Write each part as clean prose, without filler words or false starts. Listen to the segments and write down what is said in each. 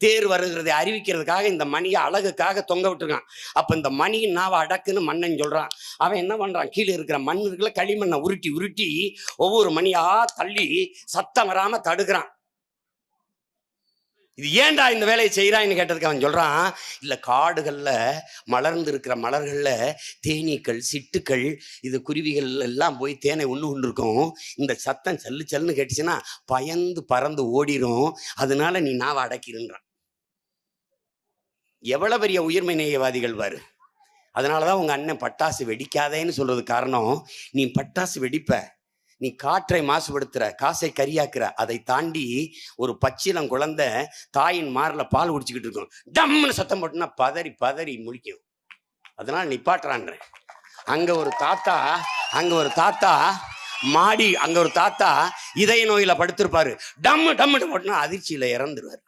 தேர் வருகிறதை அறிவிக்கிறதுக்காக இந்த மணியை அழகுக்காக தொங்க விட்டுருக்கான். அப்ப இந்த மணியின் நாவை அடக்குன்னு மன்னன் சொல்றான். அவன் என்ன பண்றான், கீழே இருக்கிற மண் இருக்குல்ல, களிமண்ணை உருட்டி உருட்டி ஒவ்வொரு மணியா தள்ளி சத்தம் வராம தடுக்கிறான். இது ஏன்டா இந்த வேலையை செய்யறான்னு கேட்டதுக்கு அவன் சொல்றான், இல்ல காடுகள்ல மலர்ந்து இருக்கிற மலர்கள்ல தேனீக்கள், சிட்டுக்கள், இது குருவிகள் எல்லாம் போய் தேனை கொண்டு இருக்கும். இந்த சத்தம் சல்லு சல்லுன்னு கேட்டுச்சுன்னா பயந்து பறந்து ஓடிரும். அதனால நீ நாவை அடக்கிருன்றான். எவ்வளவு பெரிய உயிர்மை நேயவாதிகள் பாரு. அதனாலதான் உங்க அண்ணன் பட்டாசு வெடிக்காதேன்னு சொல்றது காரணம். நீ பட்டாசு வெடிப்ப, நீ காற்றை மாசுபடுத்துற, காசை கரியாக்குற. அதை தாண்டி ஒரு பச்சிலம் குழந்தை தாயின் மார்ல பால் குடிச்சுக்கிட்டு இருக்கும், டம்னு சத்தம் போட்டுனா பதறி பதறி முழிக்கும். அதனால நிப்பாட்டுறான்ற. அங்க ஒரு தாத்தா மாடி, அங்க ஒரு தாத்தா இதய நோயில படுத்திருப்பாரு, டம்மு டம்முன்னு போட்டுனா அதிர்ச்சியில இறந்துருவாரு.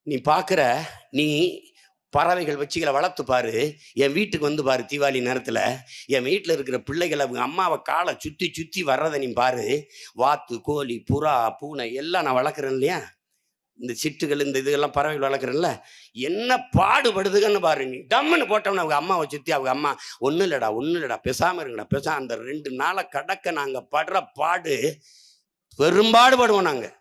நீ பாக்குற, நீ பறவைகள் வச்சுகளை வளர்த்து பாரு. என் வீட்டுக்கு வந்து பாரு, தீபாவளி நேரத்தில் என் வீட்டில் இருக்கிற பிள்ளைகளை அவங்க அம்மாவை காலை சுற்றி சுற்றி வர்றதை நீ பாரு. வாத்து, கோழி, புறா, பூனை எல்லாம் நான் வளர்க்குறேன் இல்லையா, இந்த சிட்டுகள், இந்த இதெல்லாம் பறவைகள் வளர்க்குறேன்ல, என்ன பாடுபடுதுன்னு பாரு. நீ டம்முன்னு போட்டோம்னா அவங்க அம்மாவை சுற்றி அவங்க அம்மா ஒன்றும் இல்லைடா பேசாமல் இருங்கடா அந்த 2 நாளை கடக்க நாங்கள் படுற பாடு பெரும்பாடுபடுவோம் நாங்கள்.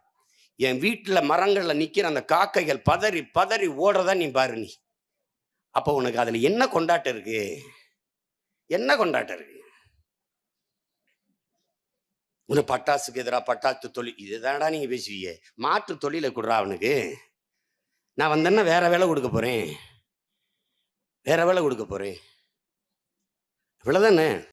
என் வீட்டில் மரங்களில் நிற்கிற அந்த காக்கைகள் பதறி பதறி ஓடுறதா நீ பாரு. நீ அப்போ உனக்கு அதுல என்ன கொண்டாட்டம் இருக்கு? என்ன கொண்டாட்டம் இருக்கு? உனக்கு பட்டாசுக்கு எதிராக பட்டாசு தொழில் இதுதான்டா நீங்க பேசுவீங்க. மாற்று தொழிலை கொடுறா அவனுக்கு. நான் வந்தேன்னா வேற வேலை கொடுக்க போறேன், இவ்வளவுதானே.